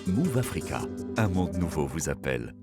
Move Africa, un monde nouveau vous appelle.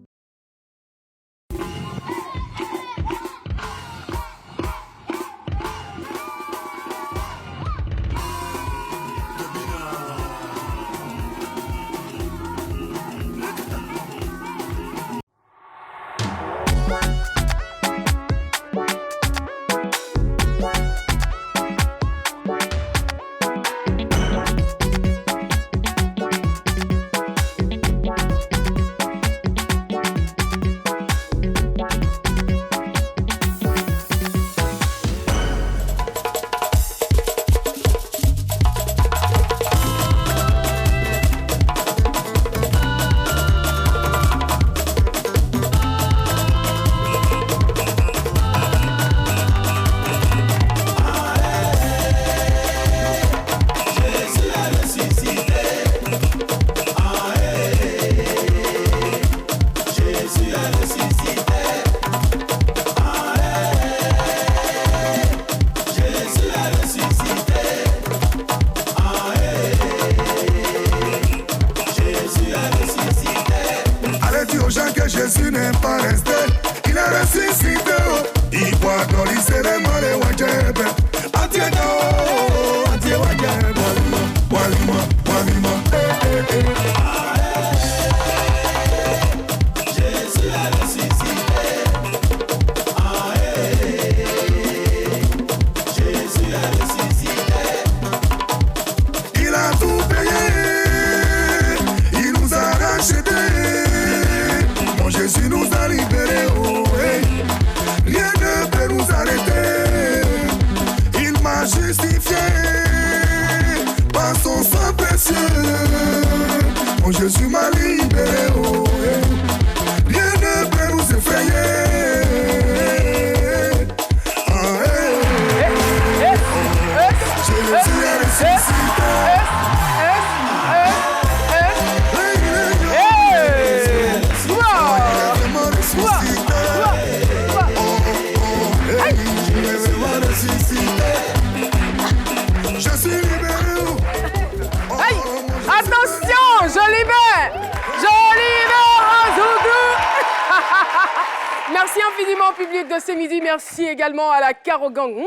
Merci infiniment au public de ce midi. Merci également à la Caro Gang.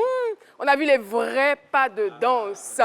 On a vu les vrais pas de danse.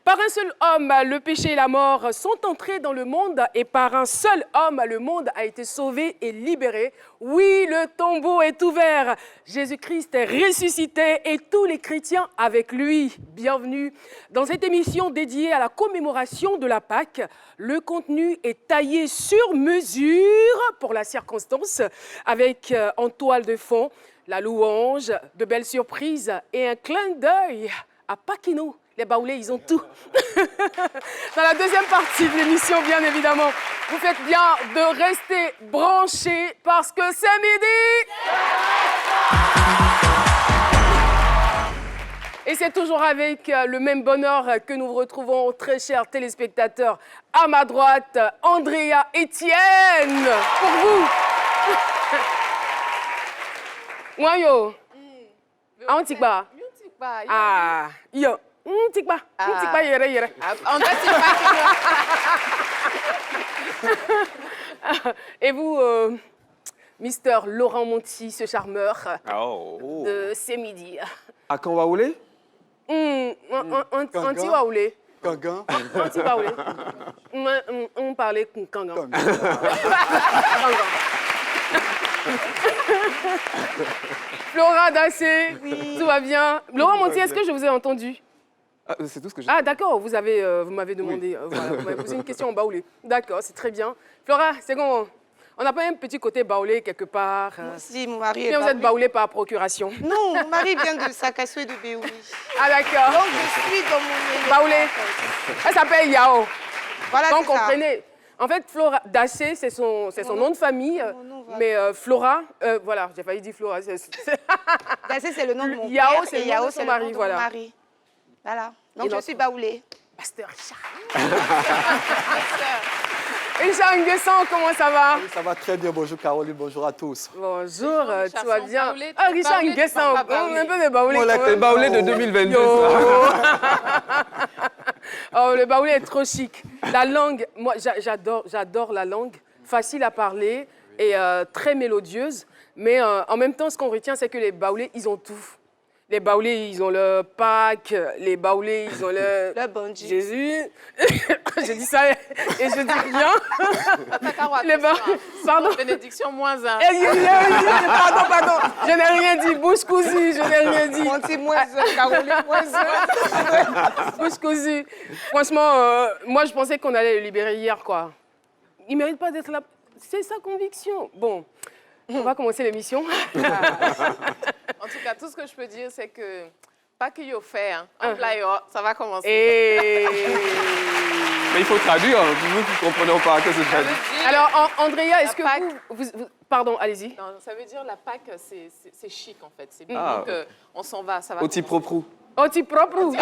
Par un seul homme, le péché et la mort sont entrés dans le monde et par un seul homme, le monde a été sauvé et libéré. Oui, le tombeau est ouvert. Jésus-Christ est ressuscité et tous les chrétiens avec lui. Bienvenue dans cette émission dédiée à la commémoration de la Pâque. Le contenu est taillé sur mesure pour la circonstance avec en toile de fond la louange, de belles surprises et un clin d'œil à Paquino. Les baoulés, ils ont tout. Dans la deuxième partie de l'émission, bien évidemment, vous faites bien de rester branchés parce que c'est midi. Et c'est toujours avec le même bonheur que nous vous retrouvons, très chers téléspectateurs. À ma droite, Andrea Etienne, pour vous. Wayo. Ah, on tikba. Ah, yo. Tikba. Tikba yere yere. Et vous, Mister Laurent Monti, ce charmeur de ces midis. À quand va rouler? Anti va rouler. Kangan. Anti va rouler. On parlait Kangan. Flora Dassé, oui. Tout va bien. Laurent Monti, est-ce que je vous ai entendu? C'est tout ce que j'ai. Ah d'accord, vous m'avez demandé, oui. Voilà, vous m'avez posé une question en baoulé. D'accord, c'est très bien. Flora, c'est comment? On n'a pas un petit côté baoulé quelque part? Si, mon mari est baoulé. Vous êtes baoulé par procuration? Non, mon mari vient de Sakasso et de Béouli. Ah d'accord. Donc je suis dans mon... Baoulé. Elle s'appelle Yao. Voilà, donc comprenez. En fait, Flora Dassé, c'est son nom de famille, mais Flora, voilà, j'ai failli dire Flora. Dassé, c'est le nom de mon père. Yao, c'est le nom de son mari, voilà. Voilà. Donc je suis baoulée. Pasteur Richard. Richard Nguessan, comment ça va? Oui, ça va très bien. Bonjour Caroline, bonjour à tous. Bonjour, tu vas bien? Ah, Richard Nguessan, un peu de baoulé. On l'a fait baoulé de 2022. Oh, le baoulé est trop chic. La langue, moi, j'adore la langue. Facile à parler et très mélodieuse. Mais en même temps, ce qu'on retient, c'est que les baoulés, ils ont tout. Les baoulés, ils ont le Pâques. Les baoulés, ils ont le... Le bon Dieu. Jésus. J'ai dit ça et je dis rien. Les Pardon. Bénédiction -1. Pardon. Je n'ai rien dit. Bouche cousue, je n'ai rien dit. Mon petit -1, Caroline, -1. Bouche cousue. Franchement, moi, je pensais qu'on allait le libérer hier, quoi. Il ne mérite pas d'être là. C'est sa conviction. Bon, on va commencer l'émission. En tout cas, tout ce que je peux dire, c'est que pas que yo fait, hein. Ça va commencer. Mais il faut traduire, nous qui ne comprenons pas. Qu'est-ce que ça veut dire? Alors, Andrea, est-ce que Pâques. vous... Pardon, allez-y. Non, ça veut dire la Pâques, c'est chic en fait. C'est bien qu'on s'en va, ça va Au type commencer. propre. Oh, tu propre.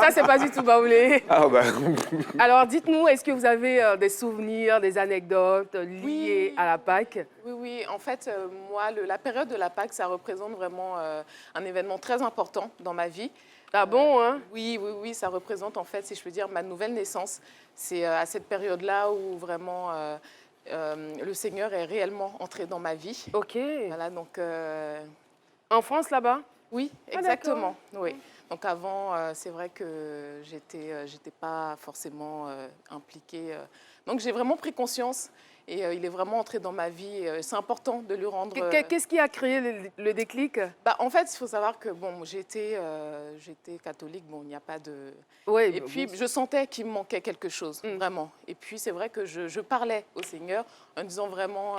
Ça, c'est pas du tout baoulé. Ah ben. Alors, dites-nous, est-ce que vous avez des souvenirs, des anecdotes liées à la Pâques? Oui. En fait, moi, la période de la Pâques, ça représente vraiment un événement très important dans ma vie. Ah bon, hein? Oui, ça représente en fait, si je peux dire, ma nouvelle naissance. C'est à cette période-là où vraiment le Seigneur est réellement entré dans ma vie. Ok. Voilà, donc... En France, là-bas? Oui, exactement. Oui. Donc avant, c'est vrai que j'étais pas forcément impliquée. Donc j'ai vraiment pris conscience et il est vraiment entré dans ma vie. C'est important de lui rendre... Qu'est-ce qui a créé le déclic? En fait, il faut savoir que bon, j'étais catholique, bon, il n'y a pas de... Ouais, et puis, je sentais qu'il me manquait quelque chose, vraiment. Et puis, c'est vrai que je parlais au Seigneur en disant vraiment...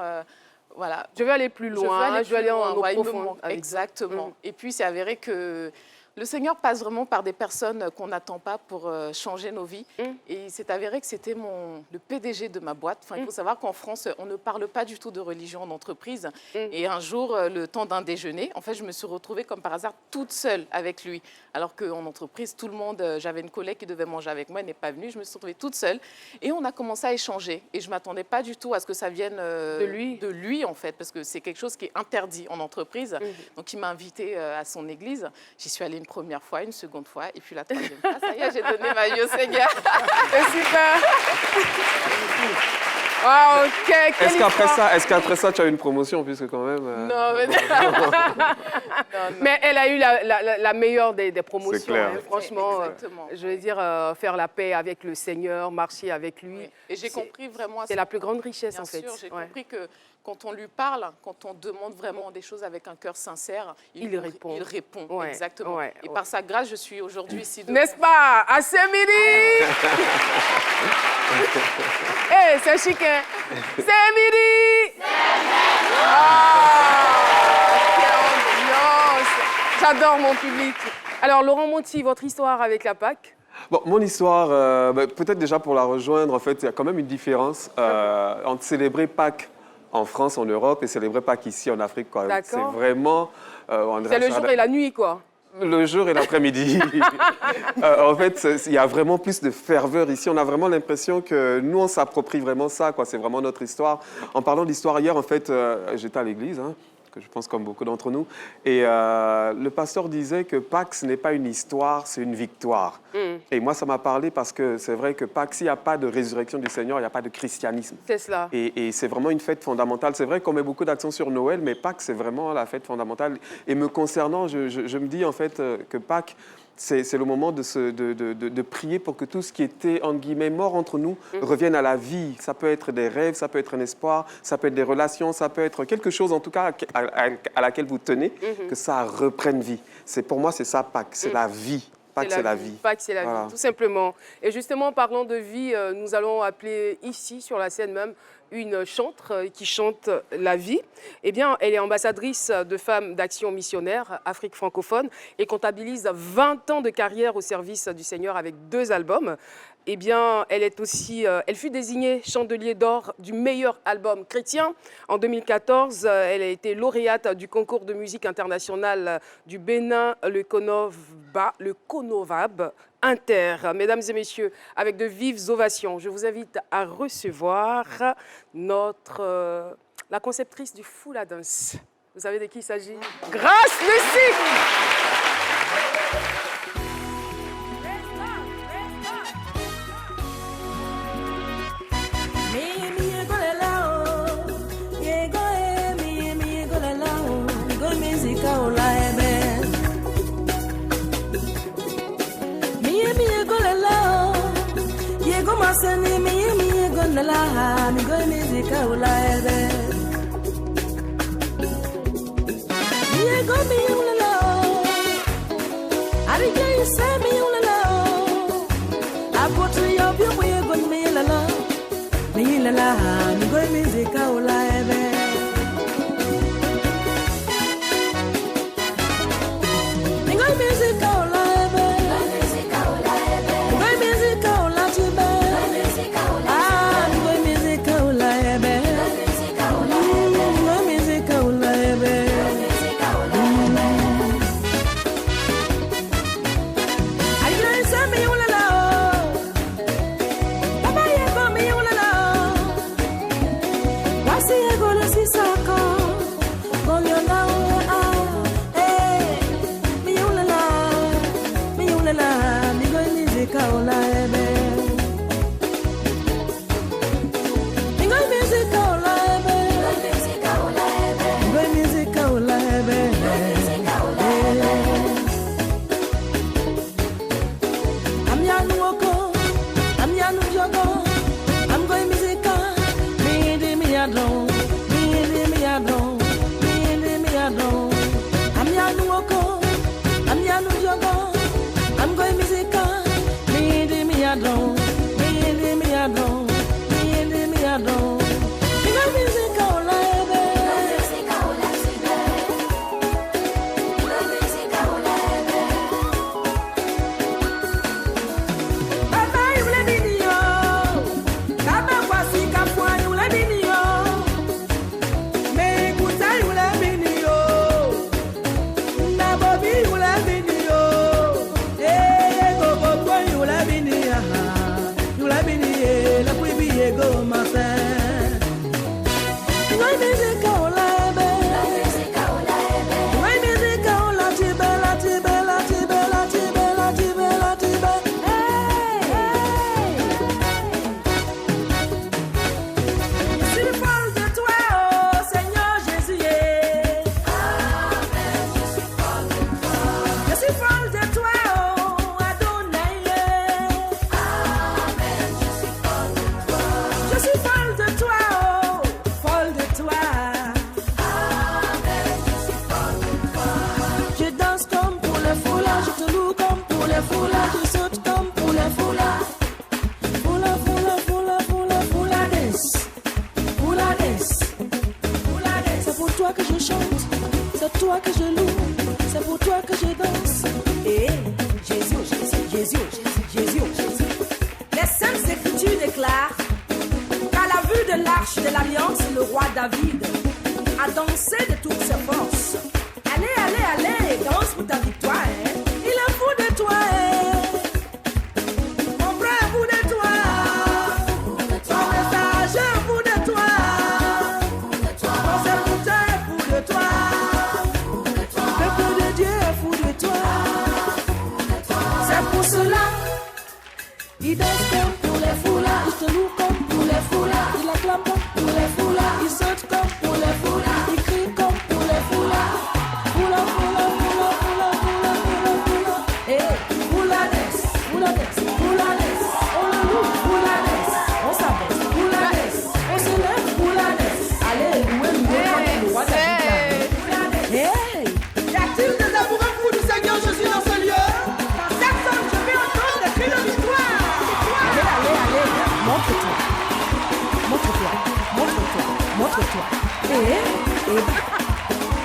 voilà. Je vais aller plus loin, je vais aller en profondeur. Exactement. Et puis, c'est avéré que le Seigneur passe vraiment par des personnes qu'on n'attend pas pour changer nos vies. Et il s'est avéré que c'était le PDG de ma boîte. Enfin, il faut savoir qu'en France, on ne parle pas du tout de religion en entreprise. Et un jour, le temps d'un déjeuner, en fait, je me suis retrouvée comme par hasard toute seule avec lui. Alors qu'en entreprise, tout le monde, j'avais une collègue qui devait manger avec moi, elle n'est pas venue. Je me suis retrouvée toute seule. Et on a commencé à échanger. Et je ne m'attendais pas du tout à ce que ça vienne de lui, en fait, parce que c'est quelque chose qui est interdit en entreprise. Donc, il m'a invitée à son église. J'y suis allée une première fois, une seconde fois, et puis la troisième fois, ça y est, j'ai donné ma vie au Seigneur. C'est super. Ah, ok. Est-ce qu'après ça, tu as eu une promotion, puisque quand même... Non, mais... Mais elle a eu la meilleure des promotions. C'est clair. Hein. Franchement, Exactement. je veux dire, faire la paix avec le Seigneur, marcher avec lui. Oui. Et j'ai compris vraiment... C'est la plus grande richesse, Bien en fait. sûr, j'ai compris que quand on lui parle, quand on demande vraiment des choses avec un cœur sincère, il répond. Il répond, Ouais, exactement. ouais, et par sa grâce, je suis aujourd'hui ici. N'est-ce pas? À ce midi! Hey, c'est chic, hein? C'est midi! Quelle ambiance! J'adore mon public. Alors, Laurent Monti, votre histoire avec la Pâques? Bon, mon histoire, peut-être déjà pour la rejoindre, en fait, il y a quand même une différence entre célébrer Pâques en France, en Europe, et célébrer Pâques ici, en Afrique. C'est vraiment... c'est le jour et la nuit, quoi. Le jour et l'après-midi. En fait, il y a vraiment plus de ferveur ici. On a vraiment l'impression que nous, on s'approprie vraiment ça, quoi. C'est vraiment notre histoire. En parlant d'histoire, hier, en fait, j'étais à l'église, hein, que je pense comme beaucoup d'entre nous, et le pasteur disait que Pâques, ce n'est pas une histoire, c'est une victoire. Et moi, ça m'a parlé parce que c'est vrai que Pâques, s'il n'y a pas de résurrection du Seigneur, il n'y a pas de christianisme. C'est cela. Et c'est vraiment une fête fondamentale. C'est vrai qu'on met beaucoup d'accent sur Noël, mais Pâques, c'est vraiment la fête fondamentale. Et me concernant, je me dis en fait que Pâques, c'est le moment de prier pour que tout ce qui était, entre guillemets, mort entre nous revienne à la vie. Ça peut être des rêves, ça peut être un espoir, ça peut être des relations, ça peut être quelque chose, en tout cas, à laquelle vous tenez, que ça reprenne vie. Pour moi, c'est ça, Pâques, c'est la vie. Pâques, c'est la vie. Pâques, c'est la vie, tout simplement. Et justement, en parlant de vie, nous allons appeler ici, sur la scène même, une chantre qui chante la vie. Eh bien, elle est ambassadrice de Femmes d'Action Missionnaire, Afrique francophone, et comptabilise 20 ans de carrière au service du Seigneur avec 2 albums. Eh bien, elle fut désignée chandelier d'or du meilleur album chrétien. En 2014, elle a été lauréate du concours de musique internationale du Bénin, le Conovab Inter. Mesdames et messieurs, avec de vives ovations, je vous invite à recevoir la conceptrice du Fula Dance. Vous savez de qui il s'agit? Grâce Lucie! Wasani mi gondola mi go musica ulaebe. Mi go mi ulala. Arije ise mi ulala. Apotu yo bi mo ye go mi ulala. Mi ulala mi go musica ulaebe. Mi go musica ulaebe.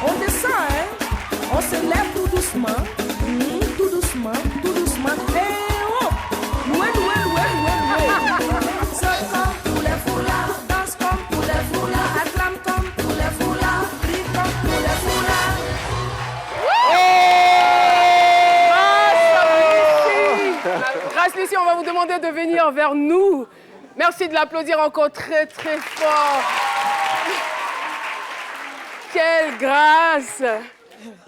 On descend, hein? On se lève tout doucement, tout doucement, tout doucement. Et oh! Loué, loué, loué, loué, loué. Saute comme pour les foulards, danse comme pour les foulards, acclame comme pour les foulards, crie comme pour les foulards. Grâce Lucie, on va vous demander de venir vers nous. Merci de l'applaudir encore très, très fort. Quelle grâce!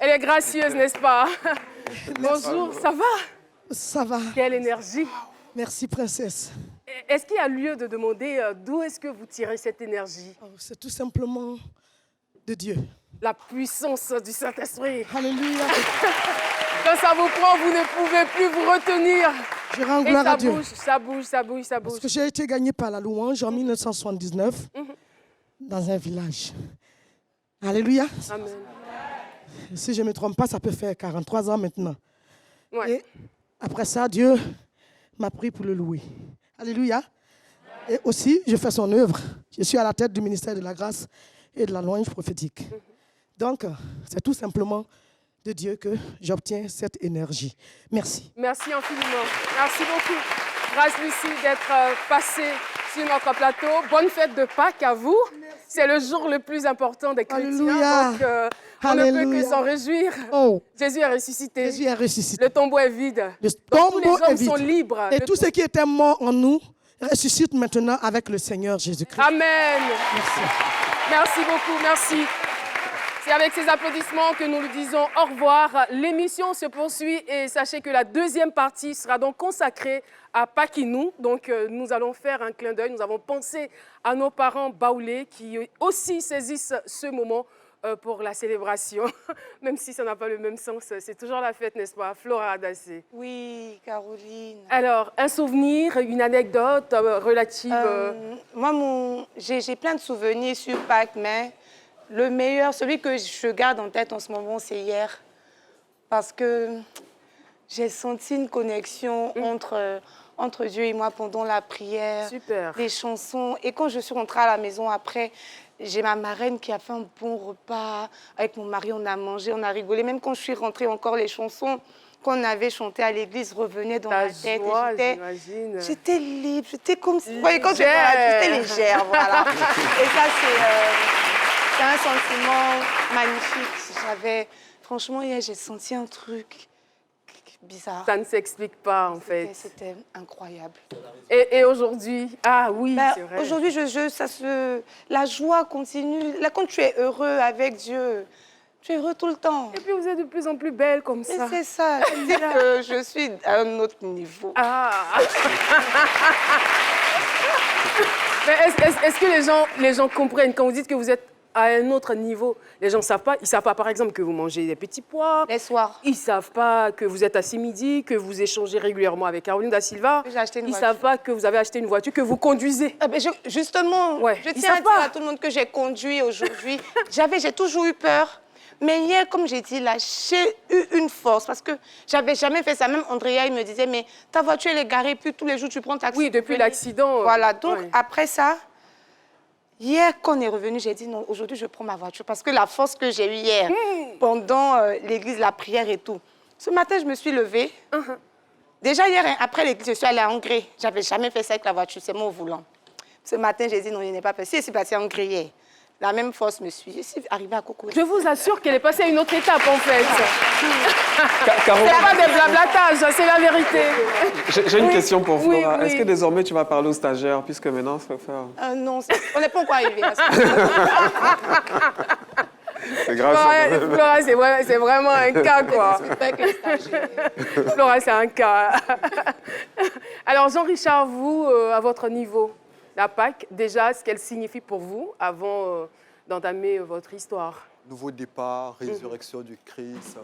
Elle est gracieuse, n'est-ce pas? Bonjour, ça va? Ça va. Quelle énergie! Merci, princesse. Est-ce qu'il y a lieu de demander d'où est-ce que vous tirez cette énergie? Oh, c'est tout simplement de Dieu. La puissance du Saint-Esprit. Alléluia. Quand ça vous prend, vous ne pouvez plus vous retenir. Je rends Et gloire ça à Dieu. bouge, ça bouge, ça bouge, ça bouge. Parce que j'ai été gagné par la louange en 1979 Mhm. dans un village. Alléluia. Amen. Si je ne me trompe pas, ça peut faire 43 ans maintenant. Ouais. Et après ça, Dieu m'a pris pour le louer. Alléluia. Et aussi, je fais son œuvre. Je suis à la tête du ministère de la grâce et de la louange prophétique. Donc, c'est tout simplement de Dieu que j'obtiens cette énergie. Merci. Merci infiniment. Merci beaucoup. Grâce Lucie d'être passée sur notre plateau. Bonne fête de Pâques à vous. C'est le jour le plus important des chrétiens. Alléluia. Donc, on ne peut que Alléluia. s'en réjouir. Oh, Jésus est ressuscité. Jésus est ressuscité. Le tombeau est vide. Le Donc, tous les tombeau est hommes vide. sont libres. Et Le tout ce qui était mort en nous ressuscite maintenant avec le Seigneur Jésus-Christ. Amen. Merci. Merci beaucoup, merci. C'est avec ces applaudissements que nous lui disons au revoir. L'émission se poursuit et sachez que la deuxième partie sera donc consacrée à Paquinou. Donc nous allons faire un clin d'œil. Nous avons pensé à nos parents baoulés qui aussi saisissent ce moment pour la célébration. Même si ça n'a pas le même sens, c'est toujours la fête, n'est-ce pas, Flora Adassé? Oui, Caroline. Alors, un souvenir, une anecdote relative Moi, j'ai plein de souvenirs sur Pâques, mais le meilleur, celui que je garde en tête en ce moment, c'est hier. Parce que j'ai senti une connexion entre Dieu et moi pendant la prière, Super. les chansons. Et quand je suis rentrée à la maison après, j'ai ma marraine qui a fait un bon repas. Avec mon mari, on a mangé, on a rigolé. Même quand je suis rentrée, encore les chansons qu'on avait chantées à l'église revenaient dans Ta ma tête. joie, Et j'imagine. j'étais libre, j'étais comme si... Vous voyez, quand j'étais légère, voilà. Et ça, c'est un sentiment magnifique. Franchement, hier, j'ai senti un truc bizarre. Ça ne s'explique pas, en fait. C'était incroyable. Et aujourd'hui, ah oui, Ben, c'est vrai. aujourd'hui, la joie continue. Là, quand tu es heureux avec Dieu, tu es heureux tout le temps. Et puis vous êtes de plus en plus belle comme Mais ça. c'est ça. C'est que je suis à un autre niveau. Ah. Mais est-ce que les gens comprennent quand vous dites que vous êtes à un autre niveau? Les gens ne savent pas. Ils ne savent pas, par exemple, que vous mangez des petits pois. Les soirs. Ils ne savent pas que vous êtes assis midi, que vous échangez régulièrement avec Caroline Da Silva. J'ai acheté une Ils ne voiture. savent pas que vous avez acheté une voiture, que vous conduisez. Ah ben justement, Ouais, je ils tiens à savent dire pas. à tout le monde que j'ai conduit aujourd'hui. J'ai toujours eu peur. Mais hier, comme j'ai dit, là, j'ai eu une force parce que j'avais jamais fait ça. Même Andrea, il me disait, mais ta voiture, elle est garée, puis tous les jours, tu prends taxi. Oui, depuis l'accident. Voilà, donc ouais. après ça, hier, quand on est revenu, j'ai dit, non, aujourd'hui, je prends ma voiture parce que la force que j'ai eue hier, pendant l'église, la prière et tout. Ce matin, je me suis levée. Déjà, hier, après l'église, je suis allée à Hongrie. J'avais jamais fait ça avec la voiture, c'est mon volant. Ce matin, j'ai dit, non, il n'est pas passé. Je suis passée à Hongrie hier. La même force me suit. Je suis arrivée à Coco. Je vous assure qu'elle est passée à une autre étape, en fait. Caro, C'est pas des blablatages, c'est la vérité. j'ai une question pour oui, Flora. oui. Est-ce que désormais tu vas parler aux stagiaires, puisque maintenant, ça fait faire... Non, on n'est pas encore arrivé à ça. C'est grave. Flora, c'est vraiment un cas, quoi. Avec les stagiaires. Flora, c'est un cas. Alors, Jean-Richard, vous, à votre niveau, la Pâques, déjà, ce qu'elle signifie pour vous avant d'entamer votre histoire? Nouveau départ, résurrection du Christ.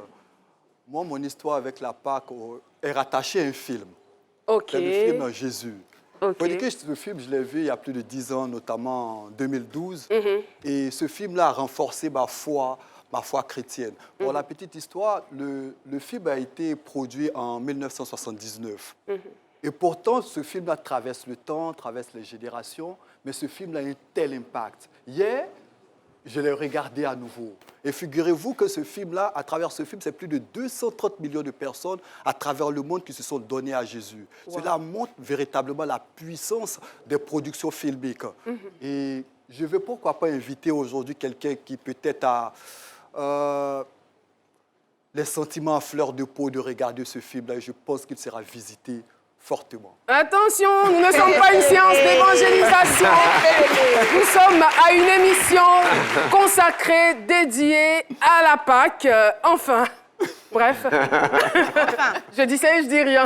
Moi, mon histoire avec la Pâques est rattachée à un film. OK. C'est le film Jésus. OK. Faut dire que ce film, je l'ai vu il y a plus de 10 ans, notamment en 2012. Et ce film-là a renforcé ma foi chrétienne. Pour la petite histoire, le film a été produit en 1979. Et pourtant, ce film-là traverse le temps, traverse les générations, mais ce film-là a un tel impact. Hier, je l'ai regardé à nouveau. Et figurez-vous que ce film-là, à travers ce film, c'est plus de 230 millions de personnes à travers le monde qui se sont données à Jésus. Wow. Cela montre véritablement la puissance des productions filmiques. Et je veux pourquoi pas inviter aujourd'hui quelqu'un qui peut-être a les sentiments à fleur de peau de regarder ce film-là. Et je pense qu'il sera visité fortement. Attention, nous ne sommes pas une séance d'évangélisation. Nous sommes à une émission consacrée, dédiée à la Pâques. Enfin, bref. Je dis ça et je dis rien.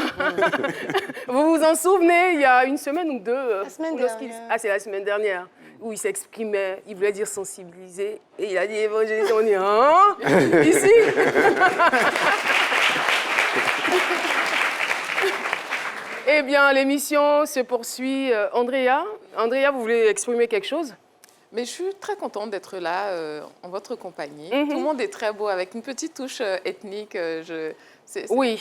Vous vous en souvenez, il y a une semaine ou deux La semaine lorsqu'il- dernière. Ah, c'est la semaine dernière, où il s'exprimait, il voulait dire sensibiliser, et il a dit évangéliser, on dit, hein? Ici? Eh bien, l'émission se poursuit. Andrea, vous voulez exprimer quelque chose? Mais je suis très contente d'être là en votre compagnie. Mhm. Tout le monde est très beau avec une petite touche ethnique. Oui,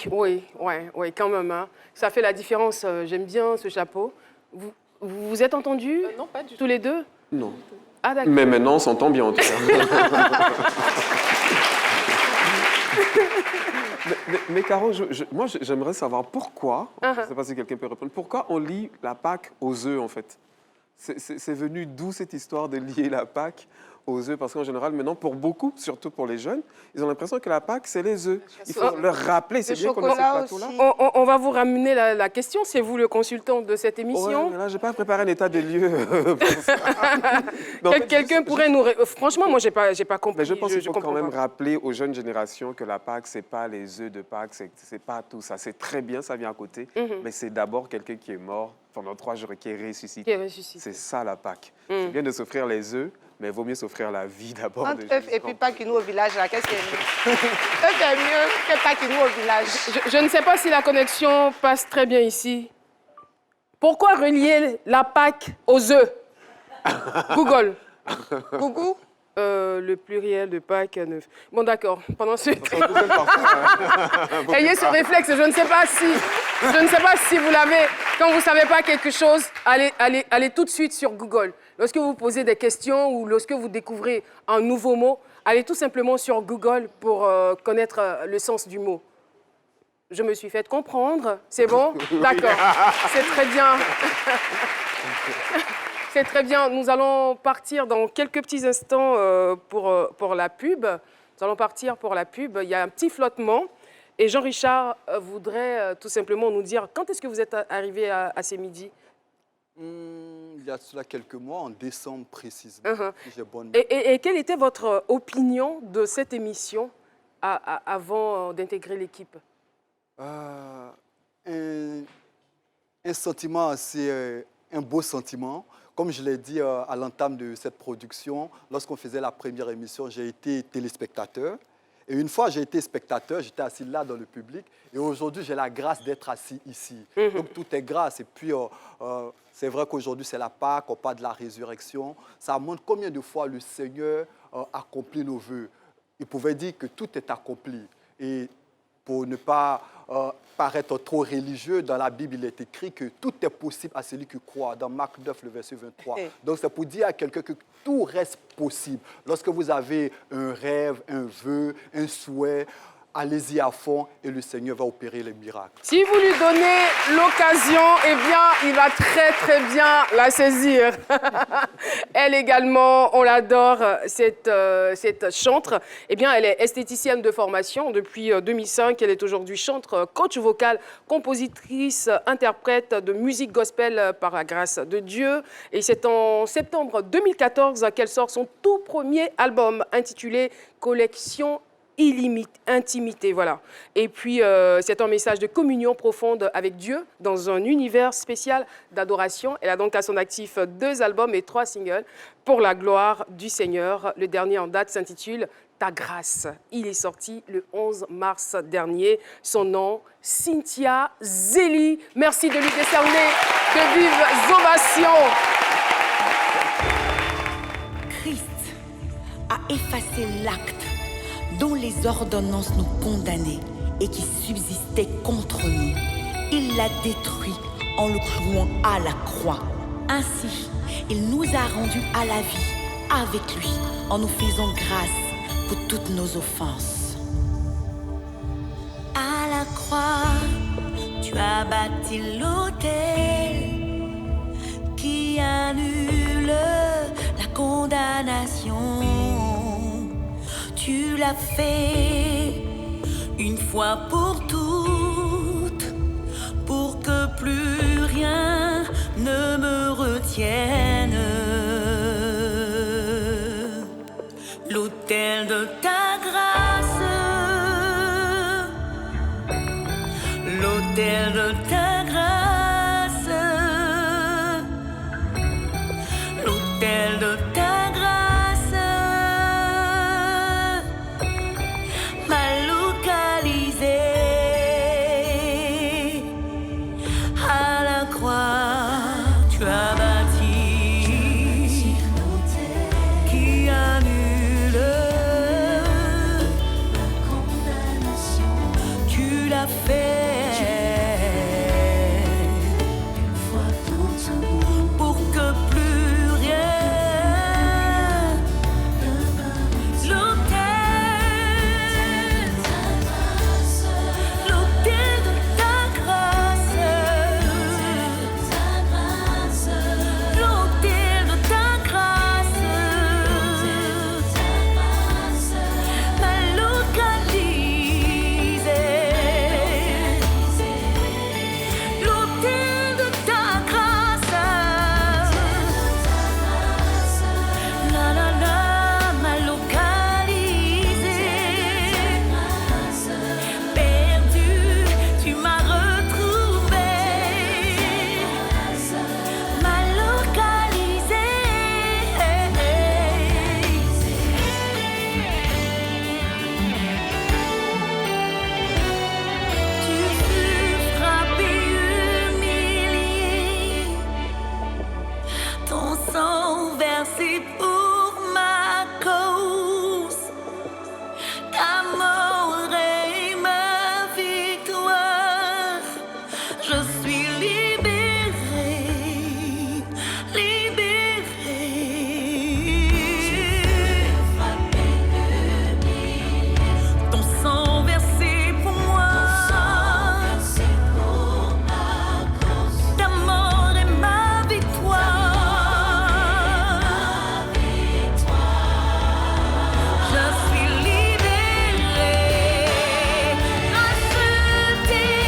quand même. Hein. Ça fait la différence. J'aime bien ce chapeau. Vous vous êtes entendus Non, pas du tout. tous les deux? Non. Ah, d'accord. Mais maintenant, on s'entend bien en tout cas. mais Caro, moi, j'aimerais savoir pourquoi, je ne sais pas si quelqu'un peut répondre, pourquoi on lie la Pâque aux œufs, en fait? C'est venu d'où cette histoire de lier la Pâque aux œufs? Parce qu'en général, maintenant, pour beaucoup, surtout pour les jeunes, ils ont l'impression que la Pâque, c'est les œufs. Il faut leur rappeler, c'est bien qu'on ait ce chocolat plateau-là. aussi. On va vous ramener la question. C'est vous le consultant de cette émission. Ouais, mais là, je n'ai pas préparé un état des lieux pour ça. Mais en fait, Quelqu'un pourrait nous... Franchement, moi, j'ai pas compris. Mais je pense qu'il faut quand comprends même pas. rappeler aux jeunes générations que la Pâque, ce n'est pas les œufs de Pâque, c'est pas tout ça. C'est très bien, ça vient à côté, mais c'est d'abord quelqu'un qui est mort pendant 3 jours et qui est ressuscité. Qui est ressuscité. C'est ça la Pâque. C'est bien de s'offrir les œufs, mais il vaut mieux s'offrir la vie d'abord. Entre de œufs Jésus. et puis pas qui nous au village, là, qu'est-ce qui est mieux? œufs est mieux que pas qui nous au village. Je ne sais pas si la connexion passe très bien ici. Pourquoi relier la Pâque aux œufs? Google. Coucou. Le pluriel de Pâques. Bon, d'accord. Pendant ce temps, On Google parfois, ayez ce réflexe. Je ne sais pas si vous l'avez. Quand vous ne savez pas quelque chose, allez tout de suite sur Google. Lorsque vous posez des questions ou lorsque vous découvrez un nouveau mot, allez tout simplement sur Google pour connaître le sens du mot. Je me suis fait comprendre. C'est bon? D'accord. C'est très bien. C'est très bien. Nous allons partir dans quelques petits instants pour la pub. Nous allons partir pour la pub. Il y a un petit flottement. Et Jean-Richard voudrait tout simplement nous dire quand est-ce que vous êtes arrivé à ces midis? Il y a cela quelques mois, en décembre précisément. Si j'ai bonne Et quelle était votre opinion de cette émission avant d'intégrer l'équipe? Un sentiment assez, un beau sentiment. Comme je l'ai dit à l'entame de cette production, lorsqu'on faisait la première émission, j'ai été téléspectateur. Et une fois j'ai été spectateur, j'étais assis là dans le public. Et aujourd'hui, j'ai la grâce d'être assis ici. Donc tout est grâce. Et puis, c'est vrai qu'aujourd'hui, c'est la Pâque, on parle de la résurrection. Ça montre combien de fois le Seigneur accomplit nos vœux. Il pouvait dire que tout est accompli. Et pour ne pas paraître trop religieux, dans la Bible, il est écrit que tout est possible à celui qui croit, dans Marc 9, le verset 23. Donc, c'est pour dire à quelqu'un que tout reste possible. Lorsque vous avez un rêve, un vœu, un souhait, allez-y à fond et le Seigneur va opérer les miracles. Si vous lui donnez l'occasion, eh bien, il va très, très bien la saisir. Elle également, on l'adore, cette chantre. Eh bien, elle est esthéticienne de formation depuis 2005. Elle est aujourd'hui chantre, coach vocal, compositrice, interprète de musique gospel par la grâce de Dieu. Et c'est en septembre 2014 qu'elle sort son tout premier album intitulé « Collection Intimité », voilà. Et puis, c'est un message de communion profonde avec Dieu dans un univers spécial d'adoration. Elle a donc à son actif 2 albums et 3 singles pour la gloire du Seigneur. Le dernier en date s'intitule « Ta grâce ». Il est sorti le 11 mars dernier. Son nom, Cynthia Zélie. Merci de lui décerner de vives ovations. Christ a effacé l'acte dont les ordonnances nous condamnaient et qui subsistait contre nous. Il l'a détruit en le clouant à la croix. Ainsi, il nous a rendus à la vie avec lui en nous faisant grâce pour toutes nos offenses. À la croix, tu as bâti l'autel qui annule la condamnation. Tu l'as fait une fois pour toutes, pour que plus rien ne me retienne. L'autel de ta grâce, l'autel de ta grâce. l'autel de ta grâce m'a localisé à la croix. Tu as bâti qui annule tu l'as fait. Pour que plus rien, l'autel de ta grâce, l'autel de ta grâce m'a localisé. L'autel de ta grâce, la la la, m'a localisé. Perdu, tu m'as retrouvé. M'a localisé. Tu fus frappé, humilié, ton sang versé pour ma cause, ta mort est ma victoire. Je suis libérée, libérée. Ton sang versé pour moi, ta mort est ma victoire. Je suis libérée, rachetée.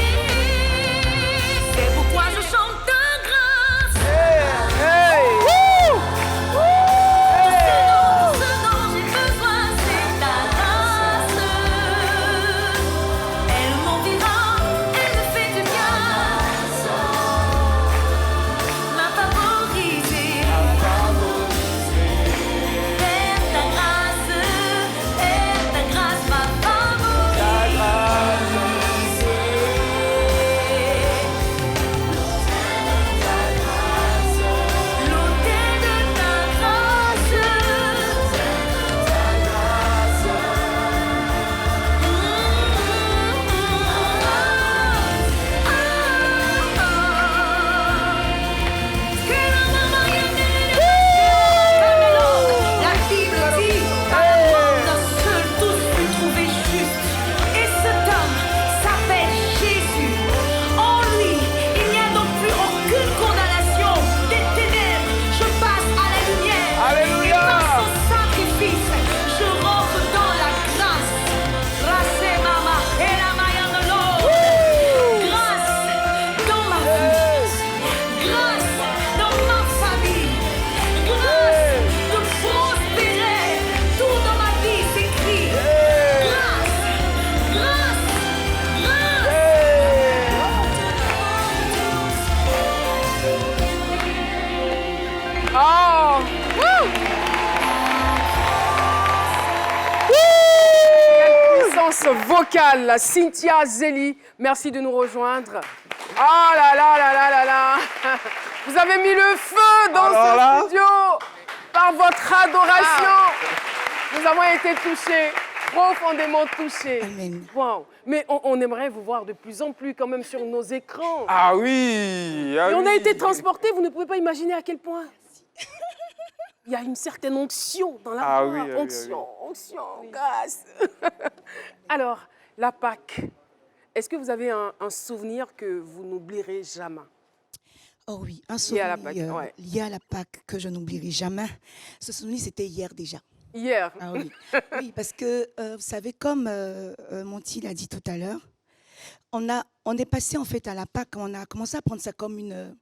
C'est pourquoi je chante ta grâce. Tout ce dont j'ai besoin, c'est ta grâce. Elle m'envira, elle me fait du bien. M'a favorisé. Père, ta grâce m'a favorisé. L'autel de ta grâce, la Bible dit, par la mort d'un seul, tous furent trouvés justes. Et cet homme s'appelle Jésus. En lui, il n'y a donc plus aucune condamnation. Des ténèbres, je passe à la lumière. Et par son sacrifice, je rentre dans la grâce. Grâce mama, et la maya de l'eau. Grâce dans ma vie. Grâce dans ma famille. Grâce de prospérer. Tout dans ma vie s'écrit. Grâce, grâce, Oh! Wouh! Quelle puissance vocale, Cynthia Zélie. Merci de nous rejoindre. Ah là là là là là là! Vous avez mis le feu dans ce studio par votre adoration. Nous avons été touchés, profondément touchés. Amen. Wow. Mais on aimerait vous voir de plus en plus quand même sur nos écrans. Ah oui, Et on a été transportés, vous ne pouvez pas imaginer à quel point. Il y a une certaine onction dans la Ah voix. oui, ah oui, onction, onction, grâce. Alors, la Pâque, est-ce que vous avez un souvenir que vous n'oublierez jamais? Oh oui, un Lié à la souvenir Pâque, ouais. lié à la Pâque que je n'oublierai jamais. Ce souvenir, c'était hier déjà. Hier. Ah oui, oui parce que, vous savez, comme Monty l'a dit tout à l'heure, on est passé en fait à la Pâque, on a commencé à prendre ça comme une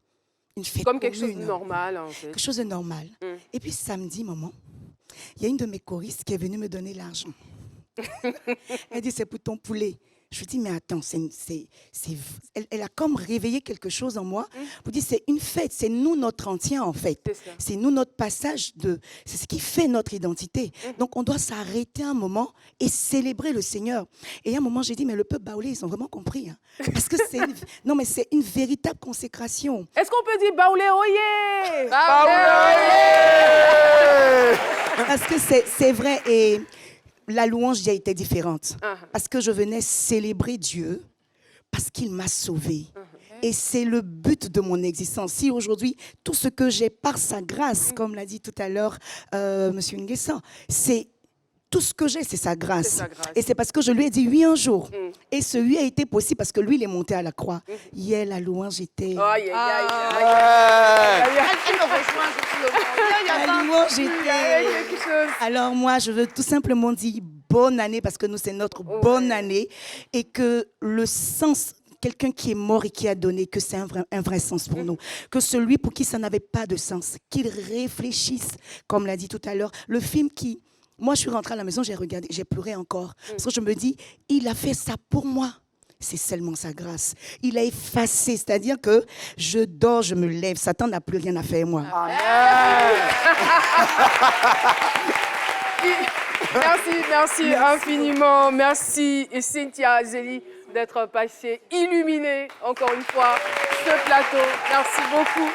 fête Comme quelque chose de commune, normal, en fait. quelque chose de normal. Et puis samedi, maman, il y a une de mes choristes qui est venue me donner l'argent. Elle dit, c'est pour ton poulet. Je me dis, mais attends, elle a comme réveillé quelque chose en moi. Vous dites, c'est une fête, c'est nous notre entier en fait. C'est nous notre passage c'est ce qui fait notre identité. Donc on doit s'arrêter un moment et célébrer le Seigneur. Et à un moment, j'ai dit, mais le peuple baoulé, ils ont vraiment compris. Hein. Parce que non, mais c'est une véritable consécration. Est-ce qu'on peut dire baoulé oyé? Parce que c'est vrai et la louange a été différente. Parce que je venais célébrer Dieu parce qu'il m'a sauvée. Et c'est le but de mon existence. Si aujourd'hui, tout ce que j'ai par sa grâce, comme l'a dit tout à l'heure M. Nguessan, c'est tout ce que j'ai, c'est sa grâce. Et c'est parce que je lui ai dit oui un jour. Et ce oui a été possible parce que lui, il est monté à la croix. Hier, la louange était... Elle me rejoint, je suis le La louange était... Alors moi, je veux tout simplement dire bonne année parce que nous, c'est notre bonne année. Et que le sens... Quelqu'un qui est mort et qui a donné, que c'est un vrai sens pour nous. Que celui pour qui ça n'avait pas de sens, qu'il réfléchisse, comme l'a dit tout à l'heure. Le film qui... Moi, je suis rentrée à la maison, j'ai regardé, j'ai pleuré encore. Parce que je me dis, il a fait ça pour moi. C'est seulement sa grâce. Il a effacé, c'est-à-dire que je dors, je me lève, Satan n'a plus rien à faire, moi. Merci infiniment. Merci Cynthia Zélie d'être passée illuminer encore une fois ce plateau. Merci beaucoup.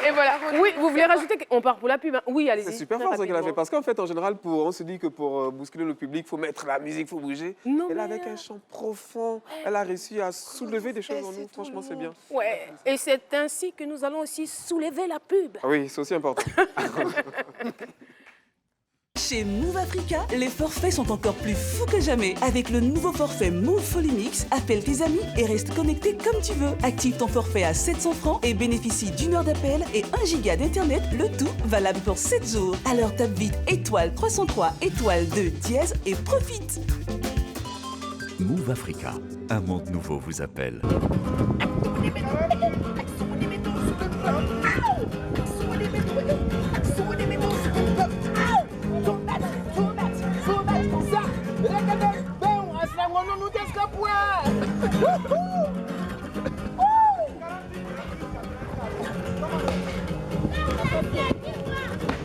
Et voilà. Oui, vous voulez rajouter? On part pour la pub. Hein? Oui, allez-y. C'est super fort ce qu'elle a fait. Parce qu'en fait, en général, on se dit que pour bousculer le public, il faut mettre la musique, il faut bouger. Non, et là, avec un chant profond, elle a réussi à soulever des choses en nous. Franchement, c'est bien. Ouais. Et c'est ainsi que nous allons aussi soulever la pub. Ah oui, c'est aussi important. Chez Move Africa, les forfaits sont encore plus fous que jamais. Avec le nouveau forfait Move Folly Mix, appelle tes amis et reste connecté comme tu veux. Active ton forfait à 700 francs et bénéficie d'1 heure d'appel et 1 giga d'internet, le tout valable pour 7 jours. Alors tape vite étoile 303 étoile 2 dièse et profite. Move Africa, un monde nouveau vous appelle.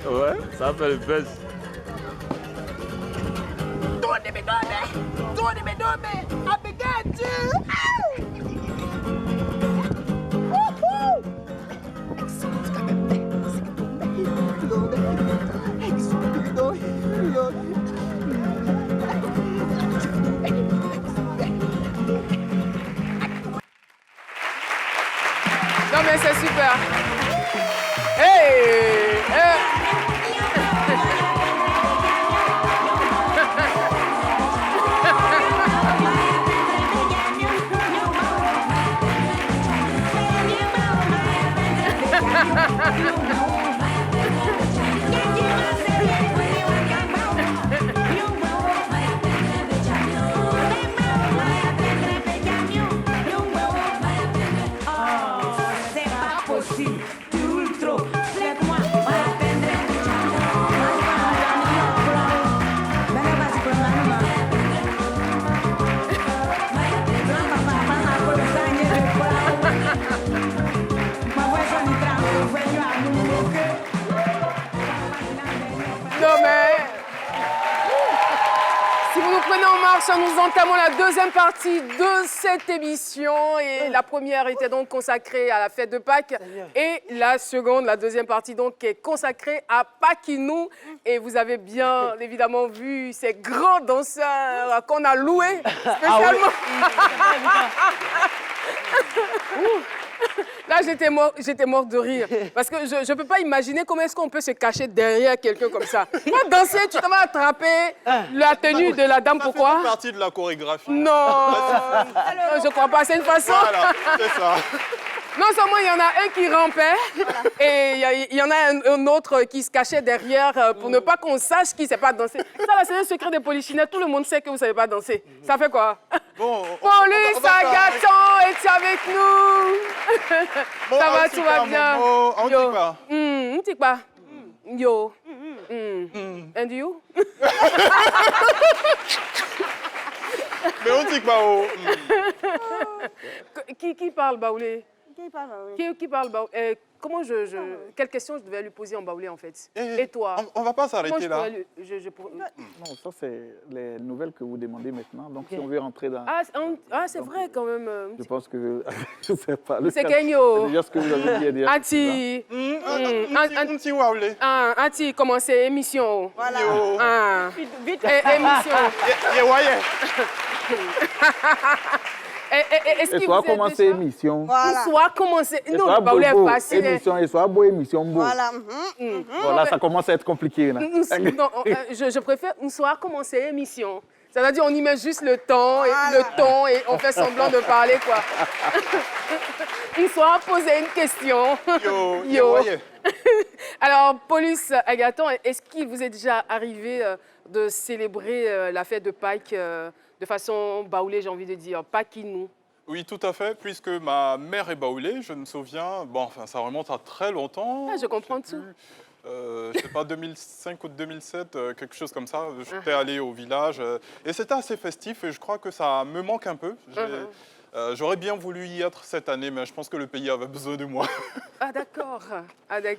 Ouais, ça fait le buzz. Non mais c'est super. Hey, nous entamons la deuxième partie de cette émission et la première était donc consacrée à la fête de Pâques et la seconde, la deuxième partie donc est consacrée à Paquinou et vous avez bien évidemment vu ces grands danseurs qu'on a loués spécialement. Là, j'étais morte de rire. Parce que je ne peux pas imaginer comment est-ce qu'on peut se cacher derrière quelqu'un comme ça. Pour danser, tu t'en vas attraper la tenue de la dame, pourquoi? Ça fait partie de la chorégraphie. Non, je ne crois pas. C'est une façon. Voilà, c'est ça. Non seulement il y en a un qui rampait et il y en a un autre qui se cachait derrière pour ne pas qu'on sache qui ne sait pas danser. Ça, là, c'est un secret des polichinelles. Tout le monde sait que vous ne savez pas danser. Ça fait quoi? Bon, Police Agaton est avec nous. Bon, ça va, tout va bien. On dit pas. On dit pas. Yo. And you? Mais on dit pas oh. Qui parle baoulé? Qui parle baoulé? Qui parle baoulé? Quelle question je devais lui poser en baoulé, en fait? Et toi? On va pas s'arrêter là. Non, ça, c'est les nouvelles que vous demandez maintenant. Donc, si on veut rentrer dans... Ah, c'est vrai, quand même. Je pense que... je ne sais pas. C'est Kenyo. C'est déjà ce que vous avez dit. Déjà Anti, commencez émission. Voilà. Vite. Émission. Et soit commencer émission. Voilà. Soit commencer. Non, le baoulé est facile. Émission, et soit beau émission beau. Voilà. Voilà, ça commence à être compliqué. Là. Non, je préfère soit commencer émission. C'est-à-dire on y met juste le temps et le ton et on fait semblant de parler, quoi. Une fois poser une question. Yo. Alors, Paulus Agathon, est-ce qu'il vous est déjà arrivé de célébrer la fête de Pâques de façon baoulée, j'ai envie de dire, Pakinou? Oui, tout à fait, puisque ma mère est baoulée, je me souviens, bon, enfin, ça remonte à très longtemps. Ah, je comprends tout. Je sais pas, 2005 ou 2007, quelque chose comme ça. J'étais allé au village et c'était assez festif et je crois que ça me manque un peu. J'aurais bien voulu y être cette année, mais je pense que le pays avait besoin de moi. Ah, d'accord.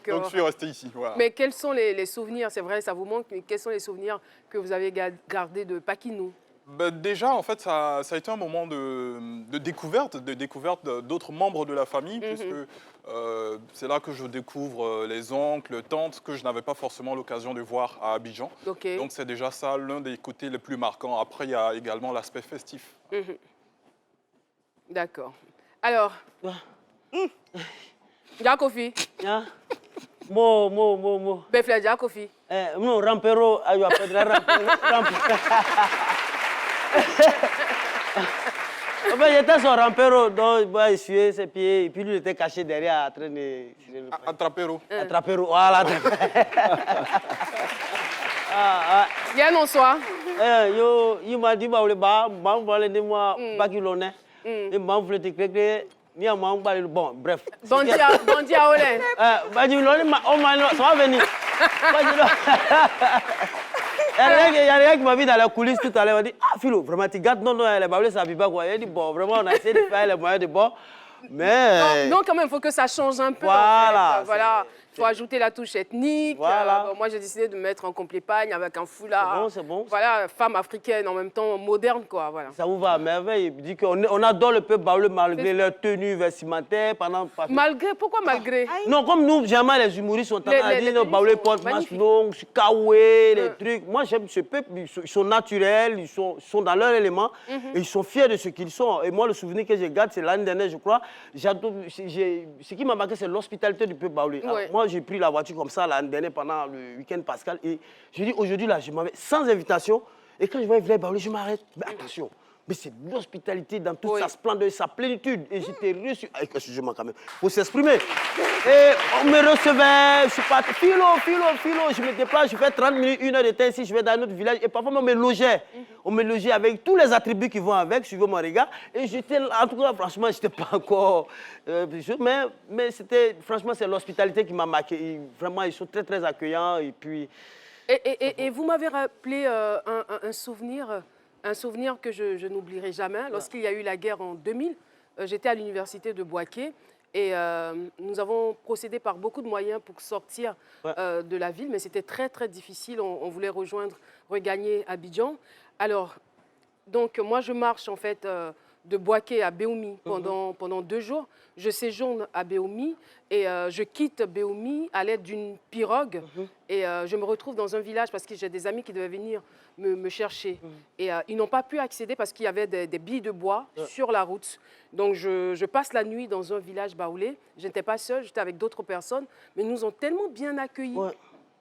Donc je suis resté ici. Voilà. Mais quels sont les souvenirs? C'est vrai, ça vous manque, mais quels sont les souvenirs que vous avez gardés de Pakinou? Ben déjà, en fait, ça a été un moment de découverte d'autres membres de la famille, puisque c'est là que je découvre les oncles, tantes, que je n'avais pas forcément l'occasion de voir à Abidjan. Okay. Donc c'est déjà ça l'un des côtés les plus marquants. Après, il y a également l'aspect festif. D'accord. Alors, Jacofi. Mo. Befla Jacofi. Non, Rampero, ayo apedra En fait, j'étais sur Rampero, donc il va essuyer ses pieds, et puis lui il était caché derrière en train de... Attrapero. Attrapero, voilà. Il y a un soir. Il m'a dit, moi, pas qu'il en est. Il m'a voulu te créer. Bon, bref. Bandi à Olé. Ça va venir. Il y a rien qui m'a vu dans la coulisse tout à l'heure. Il m'a dit, ah, Philo, vraiment, tu gardes, non, les baoulés, ça ne vit pas, quoi. Il a dit, bon, vraiment, on a essayé de faire les moyens de bord. Mais... Non, quand même, il faut que ça change un peu. Voilà. En fait. Voilà. Il faut ajouter la touche ethnique. Voilà. Moi, j'ai décidé de me mettre en complet-pagne avec un foulard. C'est bon. Voilà, femme africaine, en même temps moderne, quoi. Voilà. Ça vous va à merveille. Il dit qu'on adore le peuple baoulé malgré leur tenue vestimentaire. Malgré? Pourquoi malgré? Non, comme nous, jamais les humoristes sont en train de dire que les baoulés portent masque long, kaoué, les trucs. Moi, j'aime ce peuple. Ils sont naturels, ils sont dans leur élément. Et ils sont fiers de ce qu'ils sont. Et moi, le souvenir que je garde, c'est l'année dernière, je crois. Ce qui m'a marqué, c'est l'hospitalité du peuple baoulé. Moi, j'ai pris la voiture comme ça l'année dernière pendant le week-end pascal et je dis aujourd'hui là, je m'en vais sans invitation et quand je vois Villers Baoulé, je m'arrête. Mais attention, mais c'est l'hospitalité dans toute sa splendeur, sa plénitude. Et j'étais reçu avec un sujet quand même, pour s'exprimer. Et on me recevait, je suis parti, Philo, je me déplace, je fais 30 minutes, 1 heure de temps ici, je vais dans un autre village et parfois on me logeait. On me logeait avec tous les attributs qui vont avec, suivant mon regard. Et j'étais, en tout cas, franchement, je n'étais pas encore... mais c'était, franchement, c'est l'hospitalité qui m'a marqué. Et vraiment, ils sont très, très accueillants. Et puis... Et vous m'avez rappelé un souvenir que je n'oublierai jamais. Lorsqu'il y a eu la guerre en 2000, j'étais à l'université de Bouaké et nous avons procédé par beaucoup de moyens pour sortir de la ville, mais c'était très, très difficile. On voulait regagner Abidjan. Alors, donc, moi, je marche, en fait, de Bouaké à Béoumi pendant 2 jours. Je séjourne à Béoumi et je quitte Béoumi à l'aide d'une pirogue et je me retrouve dans un village parce que j'ai des amis qui devaient venir me chercher. Et ils n'ont pas pu accéder parce qu'il y avait des billes de bois sur la route. Donc, je passe la nuit dans un village baoulé. Je n'étais pas seule, j'étais avec d'autres personnes, mais ils nous ont tellement bien accueillis.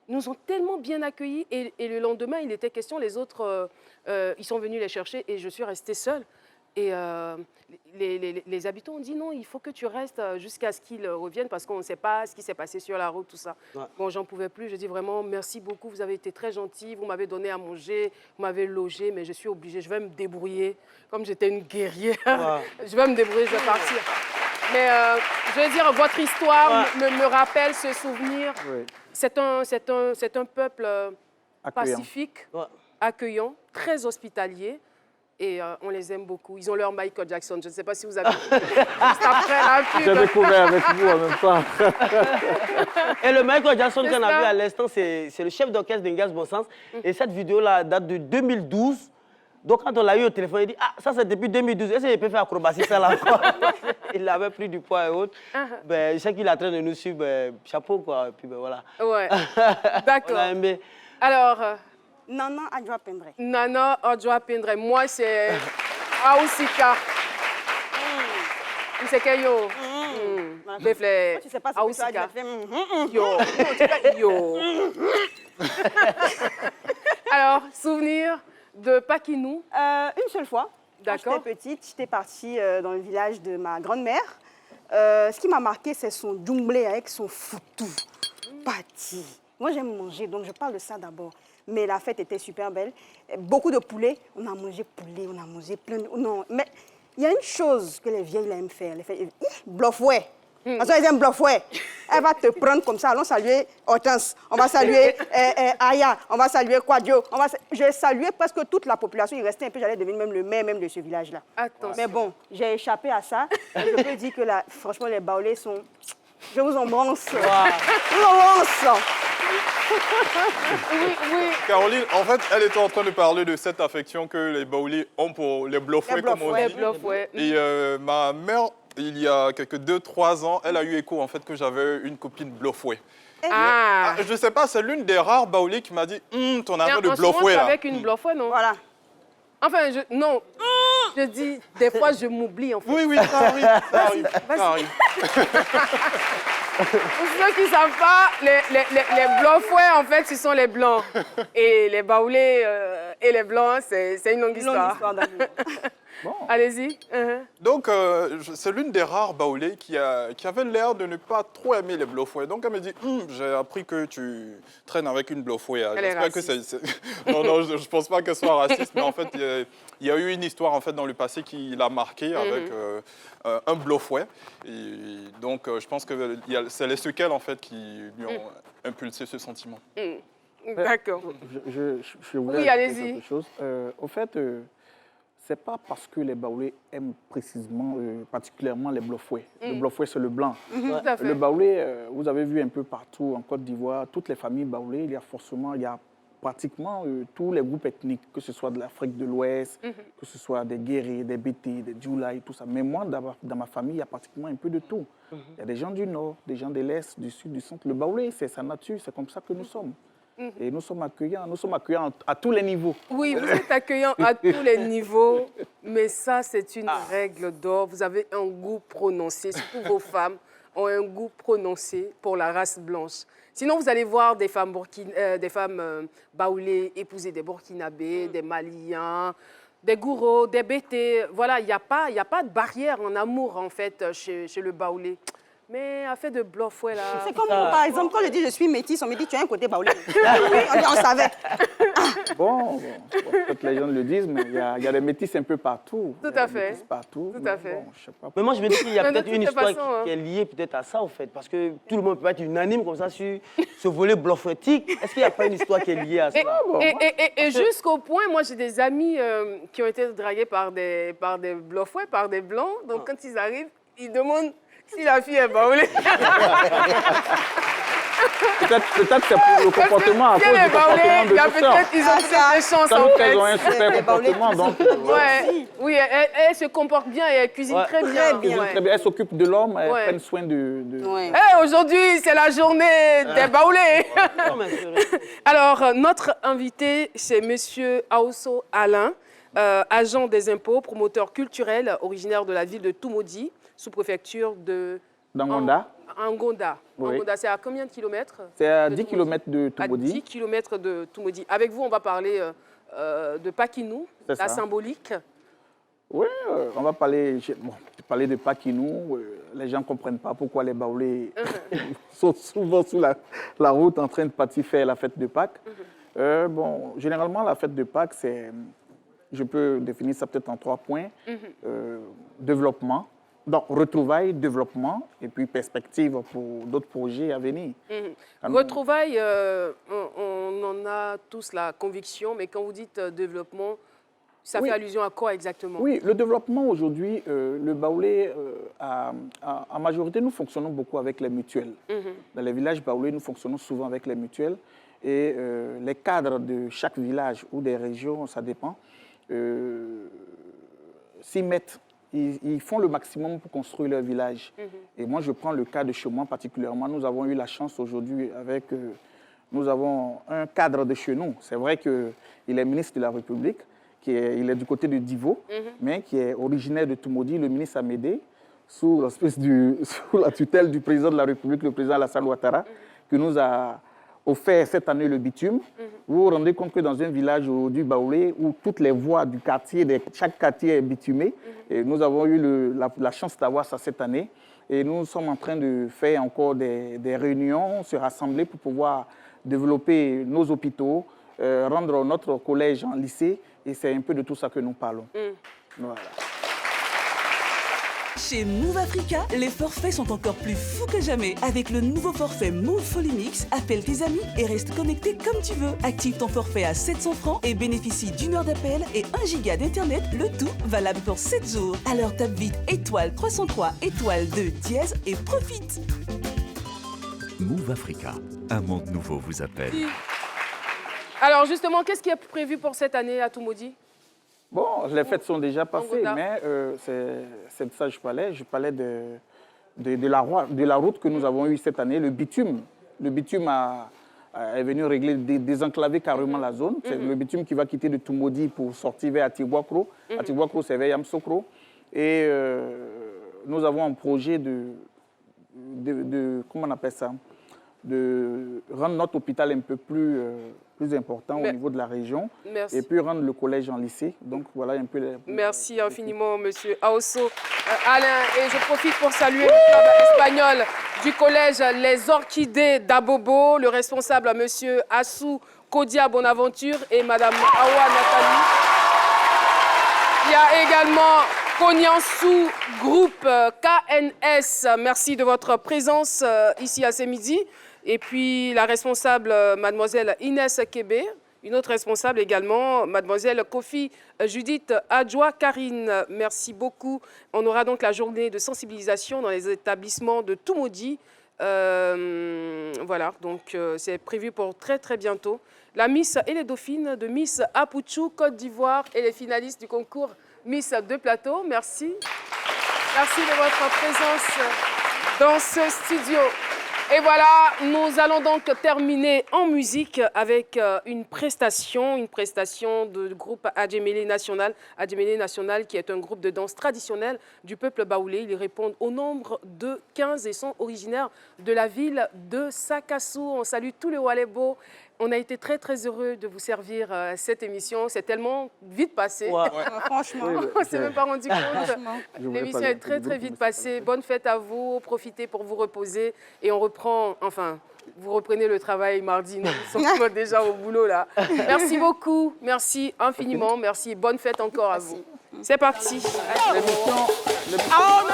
Nous ont tellement bien accueillis et le lendemain, il était question, les autres, ils sont venus les chercher et je suis restée seule. Et les habitants ont dit non, il faut que tu restes jusqu'à ce qu'ils reviennent parce qu'on ne sait pas ce qui s'est passé sur la route, tout ça. Bon, j'en pouvais plus. Je dis vraiment merci beaucoup, vous avez été très gentils, vous m'avez donné à manger, vous m'avez logé, mais je suis obligée, je vais me débrouiller. Comme j'étais une guerrière, je vais me débrouiller, je vais partir. Mais je veux dire, votre histoire me rappelle ce souvenir. C'est un peuple pacifique, accueillant, très hospitalier. Et on les aime beaucoup. Ils ont leur Michael Jackson. Je ne sais pas si vous avez juste après la pub. J'ai découvert avec vous en même temps. Et le Michael Jackson qu'on a ça. vu à l'instant, c'est le chef d'orchestre d'Ingas Bon Sens. Et cette vidéo-là date de 2012. Donc quand on l'a eu au téléphone, il dit « Ah, ça c'est depuis 2012. Est-ce qu'il peut faire acrobatie ça là encore ?» Il avait pris du poids et autres. Ben, je sais qu'il est en train de nous suivre. Ben, chapeau quoi. Et puis ben, voilà. Ouais. D'accord. On a aimé. Alors... Nana Adjoa Pendre. Nana Adjoa Pendre. Moi, c'est Aousika. C'est que yo. Befle. Tu sais pas ce que tu as déjà fait. Yo. Yo. Alors, souvenir de Paquinou? Une seule fois. D'accord. Quand j'étais petite, j'étais partie dans le village de ma grand-mère. Ce qui m'a marqué, c'est son djumblé avec son foutou. Pati. Moi, j'aime manger, donc je parle de ça d'abord. Mais la fête était super belle. Beaucoup de poulet. On a mangé poulet, on a mangé plein de... Non, mais il y a une chose que les vieilles aiment faire. Bluffouet. Parce qu'elles aiment bluffouet. Elle va te prendre comme ça. Allons saluer Hortense. On va saluer Aya. On va saluer Quadio. J'ai salué presque toute la population. Il restait un peu, j'allais devenir même le maire même de ce village-là. Mais bon, j'ai échappé à ça. Et je peux dire que là, franchement, les baoulés sont... Je vous embrasse. Wow. Je vous embrasse. Oui. Caroline, en fait, elle était en train de parler de cette affection que les baoulés ont pour les bluffouets, comme on dit. Et ma mère, il y a quelques 2-3 ans, elle a eu écho en fait que j'avais une copine bluffouet. Je ne sais pas, c'est l'une des rares baoulés qui m'a dit ton arrêt de bluffouet là. Avec une bluffouet, non? Voilà. Enfin, non. Je dis, des fois, je m'oublie en fait. Oui, ça arrive. Pour ceux qui ne savent pas, les bluffouets, en fait, ce sont les blancs. Et les baoulés et les blancs, c'est une longue histoire. Bon. Allez-y. Donc, c'est l'une des rares baoulés qui avait l'air de ne pas trop aimer les bluffouets. Donc, elle me dit, j'ai appris que tu traînes avec une bluffouet. J'espère que c'est... Non, je ne pense pas qu'elle soit raciste, mais en fait, il y a eu une histoire en fait, dans le passé qui l'a marqué avec un bluffouet. Et donc, je pense que c'est les séquelles en fait, qui lui ont impulsé ce sentiment. D'accord. Je voulais oui, allez-y. quelque chose. Au fait... c'est pas parce que les baoulés aiment précisément, particulièrement les bluffouets. Le bluffouet, c'est le blanc. Tout à fait. Le baoulé, vous avez vu un peu partout en Côte d'Ivoire, toutes les familles baoulées, il y a pratiquement tous les groupes ethniques, que ce soit de l'Afrique de l'Ouest, que ce soit des Guérés, des Bété, des Djoulaï, tout ça. Mais moi, dans ma famille, il y a pratiquement un peu de tout. Il y a des gens du Nord, des gens de l'Est, du Sud, du Centre. Le baoulé, c'est sa nature, c'est comme ça que nous sommes. Et nous sommes accueillants à tous les niveaux. Oui, vous êtes accueillants à tous les niveaux, mais ça, c'est une règle d'or. Vous avez un goût prononcé, surtout vos femmes ont un goût prononcé pour la race blanche. Sinon, vous allez voir des femmes, baoulées épouser des Burkinabés, des Maliens, des Gouro, des Bété. Voilà, il n'y a pas de barrière en amour, en fait, chez le baoulé. Mais affaire de bluffouet, là... C'est comme moi, par exemple, quand je dis je suis métisse, on me dit tu as un côté baoulé. on savait. Bon, peut-être les gens le disent, mais il y a des métis un peu partout. Tout à fait. Partout. Tout à fait. Bon, je sais pas. Mais moi, je me dis qu'il y a peut-être une histoire qui est hein. liée peut-être à ça, en fait. Parce que tout le monde peut être unanime comme ça sur ce volet bluffouetique. Est-ce qu'il n'y a pas une histoire qui est liée à ça? Et jusqu'au point, moi, j'ai des amis qui ont été dragués par des bluffouets, par des blancs. Donc, quand ils arrivent, ils demandent si la fille est baoulée. Peut-être c'est pour le comportement. Parce que si elle est baoulée, ils ont peut-être des chances, en fait. Elles ont un super comportement, donc... Oui, elle se comporte bien et elle cuisine très bien. Elle s'occupe de l'homme, elle prend soin de... Aujourd'hui, c'est la journée des baoulés. Alors, notre invité, c'est Monsieur Aosso Alain, agent des impôts, promoteur culturel, originaire de la ville de Toumoudi, sous-préfecture de... d'Angonda. Angonda. Oui. Angonda, c'est à combien de kilomètres? C'est à 10 km de Toumoudi. À 10 km de Toumoudi. Avec vous, on va parler de Paquinou, la symbolique. Oui, on va parler de Paquinou. Les gens ne comprennent pas pourquoi les baoulés sont souvent sous la route en train de partir faire la fête de Pâques. Bon, généralement, la fête de Pâques, c'est... Je peux définir ça peut-être en 3 points. Développement, donc retrouvailles, développement, et puis perspective pour d'autres projets à venir. Retrouvailles, on en a tous la conviction, mais quand vous dites développement, Ça fait allusion à quoi exactement? Oui, le développement aujourd'hui, le baoulé, en majorité, nous fonctionnons beaucoup avec les mutuelles. Dans les villages baoulés, nous fonctionnons souvent avec les mutuelles. Et les cadres de chaque village ou des régions, ça dépend, s'y mettent. Ils font le maximum pour construire leur village. Et moi, je prends le cas de chez moi particulièrement. Nous avons eu la chance aujourd'hui avec... nous avons un cadre de chez nous. C'est vrai qu'il est ministre de la République. Il est du côté de Divo, mais qui est originaire de Toumoudi, le ministre Amédée, sous la tutelle du président de la République, le président Alassane Ouattara, qui nous a offert cette année le bitume. Vous vous rendez compte que dans un village du Baoulé, où toutes les voies du quartier, chaque quartier est bitumé, et nous avons eu la chance d'avoir ça cette année. Et nous sommes en train de faire encore des réunions, se rassembler pour pouvoir développer nos hôpitaux, rendre notre collège en lycée. Et c'est un peu de tout ça que nous parlons. Voilà. Chez Move Africa, les forfaits sont encore plus fous que jamais. Avec le nouveau forfait Move Folly Mix, appelle tes amis et reste connecté comme tu veux. Active ton forfait à 700 francs et bénéficie d'1 heure d'appel et 1 giga d'internet, le tout valable pour 7 jours. Alors tape vite étoile 303 étoile 2 dièse et profite. Move Africa, un monde nouveau vous appelle. Alors justement, qu'est-ce qui est prévu pour cette année à Toumoudi? Bon, les fêtes sont déjà passées, mais c'est de ça que je parlais. Je parlais de la route que nous avons eue cette année, le bitume. Le bitume est venu régler, désenclaver carrément la zone. C'est le bitume qui va quitter de Toumoudi pour sortir vers Atibouakro. Atibouakro, c'est vers Yamsokro. Et nous avons un projet comment on appelle ça, de rendre notre hôpital un peu plus important au niveau de la région. Merci. Et puis rendre le collège en lycée. Donc voilà un peu Merci infiniment, monsieur Aosso. Alain, et je profite pour saluer le club espagnol du collège Les Orchidées d'Abobo, le responsable, monsieur Assou Kodia Bonaventure et madame Awa Nathalie. Il y a également Konyansou Groupe KNS. Merci de votre présence ici à ce midi. Et puis la responsable, mademoiselle Inès Kébé. Une autre responsable également, mademoiselle Kofi Judith Adjoa Karine. Merci beaucoup. On aura donc la journée de sensibilisation dans les établissements de Toumoudi. Voilà, donc c'est prévu pour très très bientôt. La Miss et les dauphines de Miss Apouchou, Côte d'Ivoire et les finalistes du concours Miss de Plateau. Merci. Merci de votre présence dans ce studio. Et voilà, nous allons donc terminer en musique avec une prestation du groupe Adjemélé National. Adjemélé National qui est un groupe de danse traditionnelle du peuple baoulé. Ils répondent au nombre de 15 et sont originaires de la ville de Sakassou. On salue tous les Walebo. On a été très très heureux de vous servir cette émission. C'est tellement vite passé. Ouais. Franchement. On ne s'est même pas rendu compte. L'émission est très très vite passée. Bonne fête à vous. Profitez pour vous reposer. Et on reprend, enfin, vous reprenez le travail mardi. Nous sommes déjà au boulot là. Merci beaucoup. Merci infiniment. Merci. Bonne fête encore à vous. C'est parti. Oh,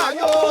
Agan